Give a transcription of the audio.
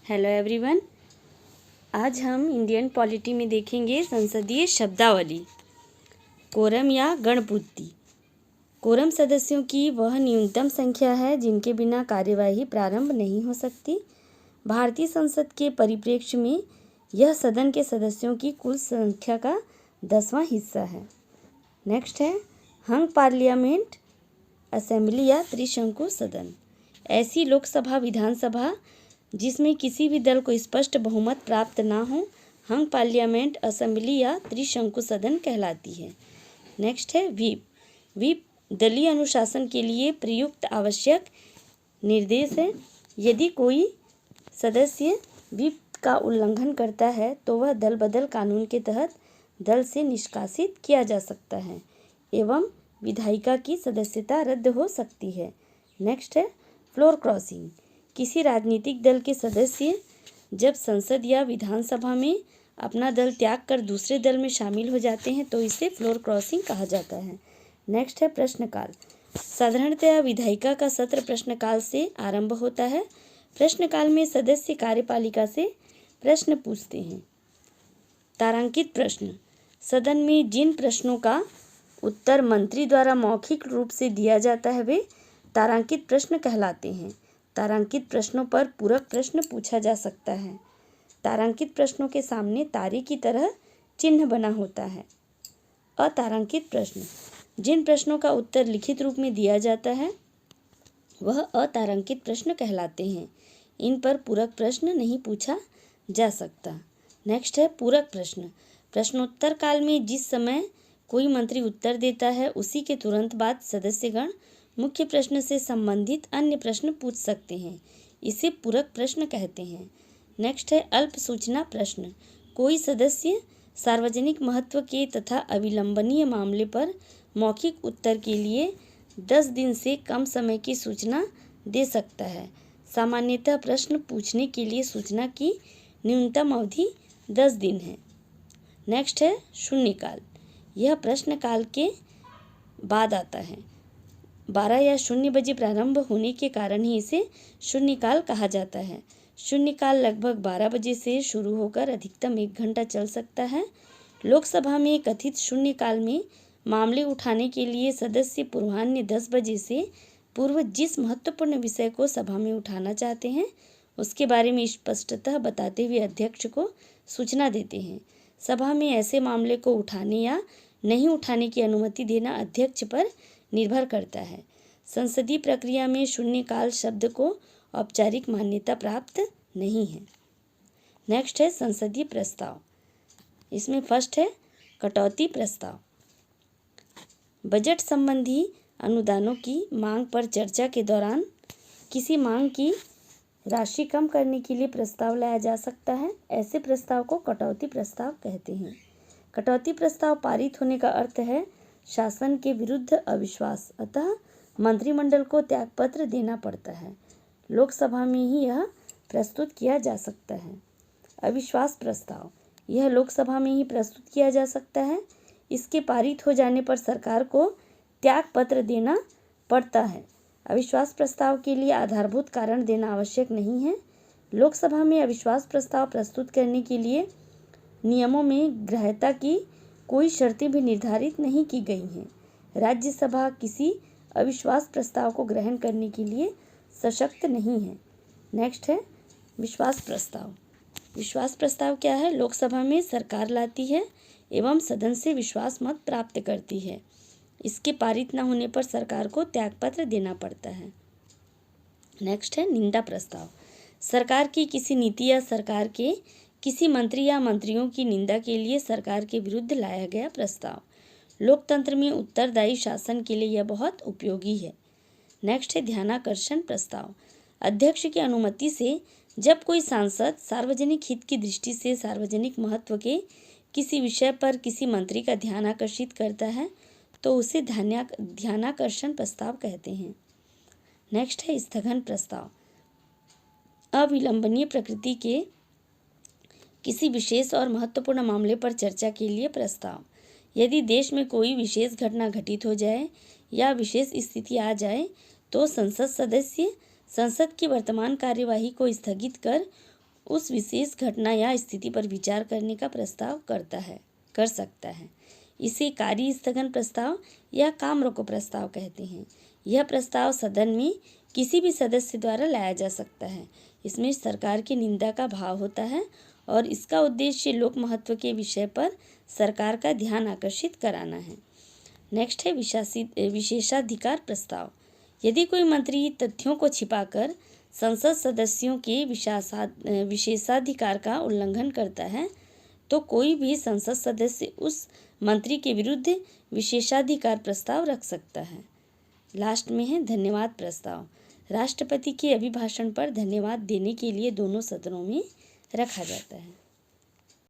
Hello everyone. आज हम Indian polity में देखेंगे संसदीय शब्दावली। कोरम या गणपूर्ति। कोरम सदस्यों की वह न्यूनतम संख्या है जिनके बिना कार्यवाही प्रारंभ नहीं हो सकती। भारतीय संसद के परिप्रेक्ष्य में यह सदन के सदस्यों की कुल संख्या का 10वां हिस्सा है। नेक्स्ट है हंग पार्लियामेंट असेंबली या त्रिशंकु सदन। ऐसी लोकसभा विधानसभा जिसमें किसी भी दल को स्पष्ट बहुमत प्राप्त ना हो हंग पार्लियामेंट असेंबली या त्रिशंकु सदन कहलाती है। नेक्स्ट है व्हीप। व्हीप दलीय अनुशासन के लिए प्रयुक्त आवश्यक निर्देश है। यदि कोई सदस्य व्हीप का उल्लंघन करता है तो वह दल बदल कानून के तहत दल से निष्कासित किया जा सकता है एवं विधायिका की सदस्यता रद्द हो सकती है। नेक्स्ट है फ्लोर क्रॉसिंग। किसी राजनीतिक दल के सदस्य जब संसद या विधानसभा में अपना दल त्याग कर दूसरे दल में शामिल हो जाते हैं तो इसे फ्लोर क्रॉसिंग कहा जाता है। नेक्स्ट है प्रश्नकाल। साधारणतया विधायिका का सत्र प्रश्नकाल से आरंभ होता है। प्रश्नकाल में सदस्य कार्यपालिका से प्रश्न पूछते हैं। तारांकित प्रश्न। सदन में जिन प्रश्नों का उत्तर मंत्री द्वारा मौखिक रूप से दिया जाता है वे तारांकित प्रश्न कहलाते हैं। तारांकित प्रश्नों पर पूरक प्रश्न पूछा जा सकता है। तारांकित प्रश्नों के सामने तारे की तरह चिन्ह बना होता है। अतारांकित प्रश्न। जिन प्रश्नों का उत्तर लिखित रूप में दिया जाता है वह अतारांकित प्रश्न कहलाते हैं। इन पर पूरक प्रश्न नहीं पूछा जा सकता। नेक्स्ट है पूरक प्रश्न। प्रश्नोत्तर काल में जिस समय कोई मंत्री उत्तर देता है उसी के तुरंत बाद सदस्यगण मुख्य प्रश्न से संबंधित अन्य प्रश्न पूछ सकते हैं। इसे पूरक प्रश्न कहते हैं। नेक्स्ट है अल्प सूचना प्रश्न। कोई सदस्य सार्वजनिक महत्व के तथा अविलंबनीय मामले पर मौखिक उत्तर के लिए 10 दिन से कम समय की सूचना दे सकता है। सामान्यतः प्रश्न पूछने के लिए सूचना की न्यूनतम अवधि 10 दिन है। नेक्स्ट है शून्यकाल। यह प्रश्नकाल के बाद आता है। 12 या 0 बजे प्रारंभ होने के कारण ही इसे शून्यकाल कहा जाता है। शून्यकाल लगभग 12 बजे से शुरू होकर अधिकतम 1 घंटा चल सकता है। लोकसभा में कथित शून्यकाल में मामले उठाने के लिए सदस्य पूर्वाह्न 10 बजे से पूर्व जिस महत्वपूर्ण विषय को सभा में उठाना चाहते हैं उसके बारे में स्पष्टतः बताते हुए अध्यक्ष को सूचना देते हैं। सभा में ऐसे मामले को उठाने या नहीं उठाने की अनुमति देना अध्यक्ष पर निर्भर करता है। संसदीय प्रक्रिया में शून्यकाल शब्द को औपचारिक मान्यता प्राप्त नहीं है। नेक्स्ट है संसदीय प्रस्ताव। इसमें फर्स्ट है कटौती प्रस्ताव। बजट संबंधी अनुदानों की मांग पर चर्चा के दौरान किसी मांग की राशि कम करने के लिए प्रस्ताव लाया जा सकता है। ऐसे प्रस्ताव को कटौती प्रस्ताव कहते हैं। कटौती प्रस्ताव पारित होने का अर्थ है शासन के विरुद्ध अविश्वास, अतः मंत्रिमंडल को त्यागपत्र देना पड़ता है। लोकसभा में ही यह प्रस्तुत किया जा सकता है। अविश्वास प्रस्ताव। यह लोकसभा में ही प्रस्तुत किया जा सकता है। इसके पारित हो जाने पर सरकार को त्यागपत्र देना पड़ता है। अविश्वास प्रस्ताव के लिए आधारभूत कारण देना आवश्यक नहीं है। लोकसभा में अविश्वास प्रस्ताव प्रस्तुत करने के लिए नियमों में ग्राह्यता की कोई शर्तें भी निर्धारित नहीं की गई हैं। राज्यसभा किसी अविश्वास प्रस्ताव को ग्रहण करने के लिए सशक्त नहीं है। नेक्स्ट है विश्वास प्रस्ताव। विश्वास प्रस्ताव क्या है? लोकसभा में सरकार लाती है एवं सदन से विश्वास मत प्राप्त करती है। इसके पारित न होने पर सरकार को त्यागपत्र देना पड़ता है। नेक्स्ट है निंदा प्रस्ताव। सरकार की किसी नीति या सरकार के किसी मंत्री या मंत्रियों की निंदा के लिए सरकार के विरुद्ध लाया गया प्रस्ताव। लोकतंत्र में उत्तरदायी शासन के लिए यह बहुत उपयोगी है। नेक्स्ट है ध्यानाकर्षण प्रस्ताव। अध्यक्ष की अनुमति से जब कोई सांसद सार्वजनिक हित की दृष्टि से सार्वजनिक महत्व के किसी विषय पर किसी मंत्री का ध्यान आकर्षित करता है तो उसे ध्यानाकर्षण प्रस्ताव कहते हैं। नेक्स्ट है स्थगन प्रस्ताव। अविलंबनीय प्रकृति के किसी विशेष और महत्वपूर्ण मामले पर चर्चा के लिए प्रस्ताव। यदि देश में कोई विशेष घटना घटित हो जाए या विशेष स्थिति आ जाए तो संसद सदस्य संसद की वर्तमान कार्यवाही को स्थगित कर उस विशेष घटना या स्थिति पर विचार करने का प्रस्ताव कर सकता है। इसे कार्य स्थगन प्रस्ताव या काम रोको प्रस्ताव कहते हैं। यह प्रस्ताव सदन में किसी भी सदस्य द्वारा लाया जा सकता है। इसमें सरकार की निंदा का भाव होता है और इसका उद्देश्य लोक महत्व के विषय पर सरकार का ध्यान आकर्षित कराना है। नेक्स्ट है विशेषाधिकार प्रस्ताव। यदि कोई मंत्री तथ्यों को छिपाकर संसद सदस्यों के विशेषाधिकार का उल्लंघन करता है तो कोई भी संसद सदस्य उस मंत्री के विरुद्ध विशेषाधिकार प्रस्ताव रख सकता है। लास्ट में है धन्यवाद प्रस्ताव। राष्ट्रपति के अभिभाषण पर धन्यवाद देने के लिए दोनों सदनों में रखा जाता है।